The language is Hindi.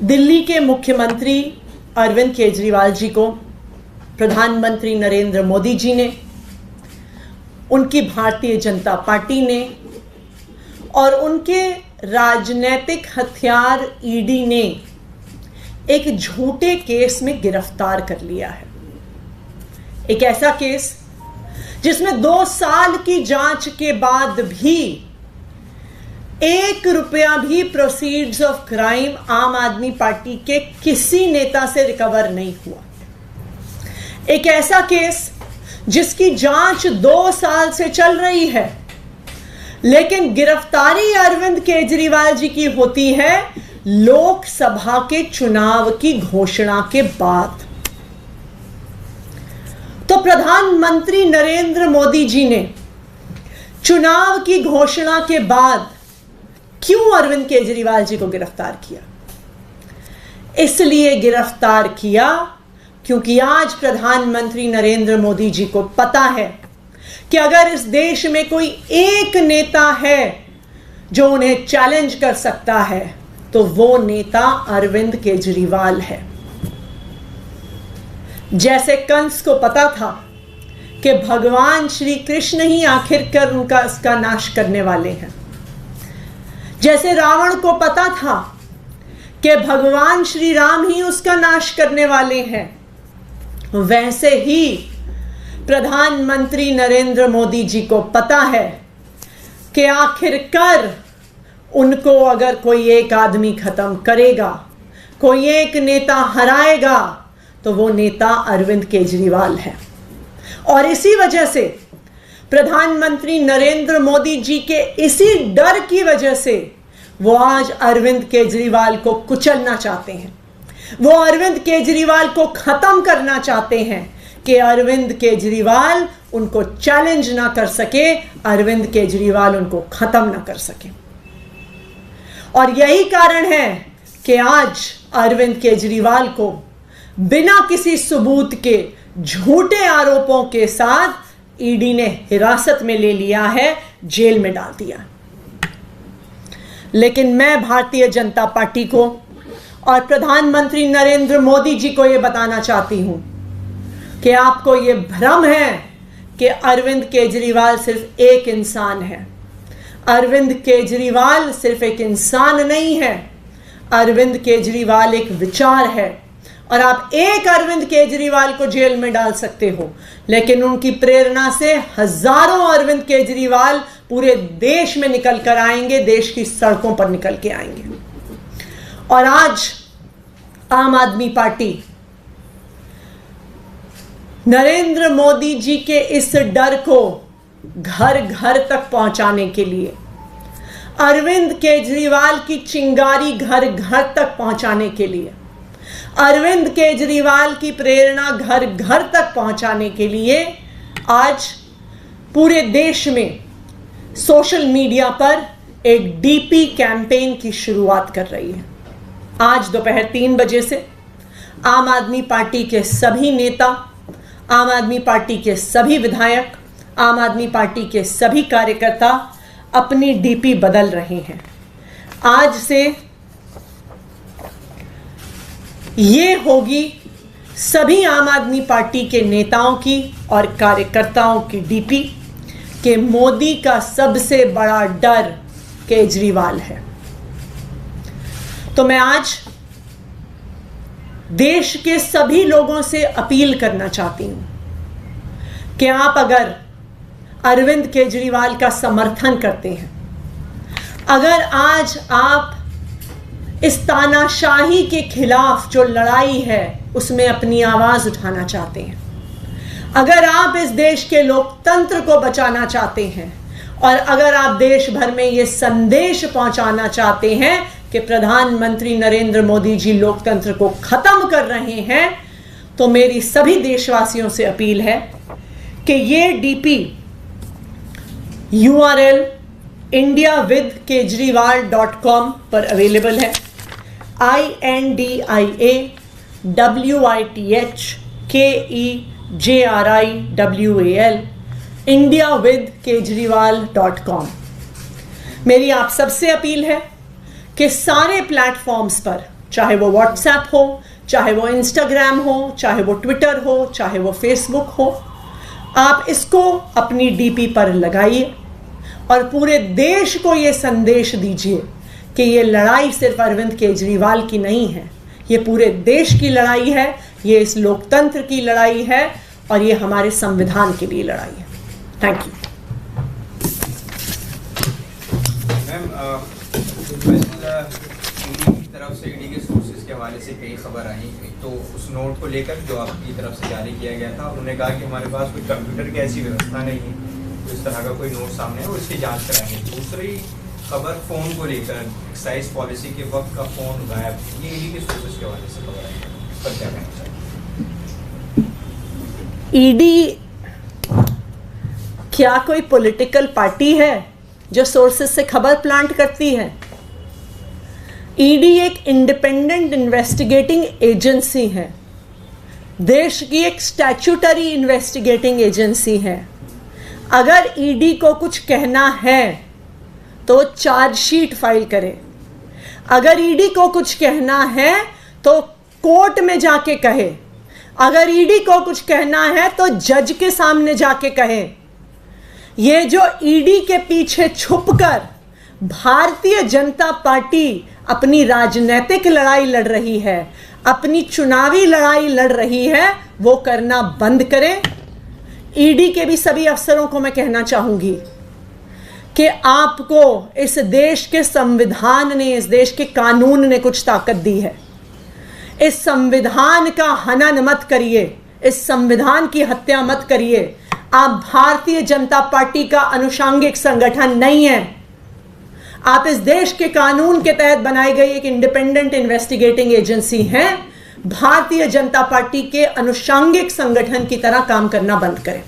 दिल्ली के मुख्यमंत्री अरविंद केजरीवाल जी को प्रधानमंत्री नरेंद्र मोदी जी ने, उनकी भारतीय जनता पार्टी ने और उनके राजनीतिक हथियार ईडी ने एक झूठे केस में गिरफ्तार कर लिया है। एक ऐसा केस जिसमें 2 साल की जांच के बाद भी 1 रुपया भी प्रोसीड्स ऑफ क्राइम आम आदमी पार्टी के किसी नेता से रिकवर नहीं हुआ। एक ऐसा केस जिसकी जांच 2 साल से चल रही है, लेकिन गिरफ्तारी अरविंद केजरीवाल जी की होती है लोकसभा के चुनाव की घोषणा के बाद। तो प्रधानमंत्री नरेंद्र मोदी जी ने चुनाव की घोषणा के बाद क्यों अरविंद केजरीवाल जी को गिरफ्तार किया? इसलिए गिरफ्तार किया क्योंकि आज प्रधानमंत्री नरेंद्र मोदी जी को पता है कि अगर इस देश में कोई एक नेता है जो उन्हें चैलेंज कर सकता है तो वो नेता अरविंद केजरीवाल है। जैसे कंस को पता था कि भगवान श्री कृष्ण ही आखिरकार उसका नाश करने वाले हैं, जैसे रावण को पता था कि भगवान श्री राम ही उसका नाश करने वाले हैं, वैसे ही प्रधानमंत्री नरेंद्र मोदी जी को पता है कि आखिरकार उनको अगर कोई एक आदमी खत्म करेगा, कोई एक नेता हराएगा, तो वो नेता अरविंद केजरीवाल है। और इसी वजह से प्रधानमंत्री नरेंद्र मोदी जी के इसी डर की वजह से वो आज अरविंद केजरीवाल को कुचलना चाहते हैं। वो अरविंद केजरीवाल को खत्म करना चाहते हैं कि अरविंद केजरीवाल उनको चैलेंज ना कर सके, अरविंद केजरीवाल उनको खत्म ना कर सके। और यही कारण है कि आज अरविंद केजरीवाल को बिना किसी सबूत के झूठे आरोपों के साथ ईडी ने हिरासत में ले लिया है, जेल में डाल दिया। लेकिन मैं भारतीय जनता पार्टी को और प्रधानमंत्री नरेंद्र मोदी जी को यह बताना चाहती हूं कि आपको यह भ्रम है कि अरविंद केजरीवाल सिर्फ एक इंसान है। अरविंद केजरीवाल सिर्फ एक इंसान नहीं है, अरविंद केजरीवाल एक विचार है। और आप एक अरविंद केजरीवाल को जेल में डाल सकते हो, लेकिन उनकी प्रेरणा से हजारों अरविंद केजरीवाल पूरे देश में निकल कर आएंगे, देश की सड़कों पर निकल के आएंगे। और आज आम आदमी पार्टी नरेंद्र मोदी जी के इस डर को घर घर तक पहुंचाने के लिए, अरविंद केजरीवाल की चिंगारी घर घर तक पहुंचाने के लिए, अरविंद केजरीवाल की प्रेरणा घर घर तक पहुंचाने के लिए आज पूरे देश में सोशल मीडिया पर एक डीपी कैंपेन की शुरुआत कर रही है। आज दोपहर 3 बजे से आम आदमी पार्टी के सभी नेता, आम आदमी पार्टी के सभी विधायक, आम आदमी पार्टी के सभी कार्यकर्ता अपनी डीपी बदल रहे हैं। आज से ये होगी सभी आम आदमी पार्टी के नेताओं की और कार्यकर्ताओं की डीपी कि मोदी का सबसे बड़ा डर केजरीवाल है। तो मैं आज देश के सभी लोगों से अपील करना चाहती हूं कि आप अगर अरविंद केजरीवाल का समर्थन करते हैं, अगर आज आप इस तानाशाही के खिलाफ जो लड़ाई है उसमें अपनी आवाज उठाना चाहते हैं, अगर आप इस देश के लोकतंत्र को बचाना चाहते हैं और अगर आप देश भर में ये संदेश पहुंचाना चाहते हैं कि प्रधानमंत्री नरेंद्र मोदी जी लोकतंत्र को खत्म कर रहे हैं, तो मेरी सभी देशवासियों से अपील है कि ये डीपी URL indiawithkejriwal.com पर अवेलेबल है। INDIAWITHKEJRIWAL indiawithkejriwal.com। मेरी आप सबसे अपील है कि सारे प्लेटफॉर्म्स पर चाहे वो व्हाट्सएप हो, चाहे वो इंस्टाग्राम हो, चाहे वो ट्विटर हो, चाहे वो फेसबुक हो, आप इसको अपनी डीपी पर लगाइए और पूरे देश को ये संदेश दीजिए कि ये लड़ाई सिर्फ अरविंद केजरीवाल की नहीं है, ये पूरे देश की लड़ाई है, ये इस लोकतंत्र की लड़ाई है और ये हमारे संविधान के लिए लड़ाई है। Thank you. मैम, ईडी की तरफ से, ईडी के सोर्सेज के हवाले से कई खबर आई, तो उस नोट को लेकर जो आपकी तरफ से जारी किया गया था, उन्होंने कहा कि हमारे पास कोई कंप्यूटर की ऐसी व्यवस्था नहीं है, तो इस तरह का कोई नोट सामने है और इसकी जांच कराएंगे। दूसरी खबर फ़ोन को लेकर, एक्साइज पॉलिसी के वक्त का फ़ोन गायब, ये ईडी के सोर्सेज के हवाले से खबर आई, पर क्या कहना चाहिए? ईडी क्या कोई पॉलिटिकल पार्टी है जो सोर्सेज से खबर प्लांट करती है? ईडी एक इंडिपेंडेंट इन्वेस्टिगेटिंग एजेंसी है, देश की एक स्टैट्यूटरी इन्वेस्टिगेटिंग एजेंसी है। अगर ईडी को कुछ कहना है तो चार्जशीट फाइल करे, अगर ईडी को कुछ कहना है तो कोर्ट में जाके कहे, अगर ईडी को कुछ कहना है तो जज के सामने जाके कहे। ये जो ईडी के पीछे छुपकर भारतीय जनता पार्टी अपनी राजनीतिक लड़ाई लड़ रही है, अपनी चुनावी लड़ाई लड़ रही है, वो करना बंद करें। ईडी के भी सभी अफसरों को मैं कहना चाहूंगी कि आपको इस देश के संविधान ने, इस देश के कानून ने कुछ ताकत दी है। इस संविधान का हनन मत करिए, इस संविधान की हत्या मत करिए। आप भारतीय जनता पार्टी का अनुषांगिक संगठन नहीं है, आप इस देश के कानून के तहत बनाई गई एक इंडिपेंडेंट इन्वेस्टिगेटिंग एजेंसी हैं। भारतीय जनता पार्टी के अनुषांगिक संगठन की तरह काम करना बंद करें।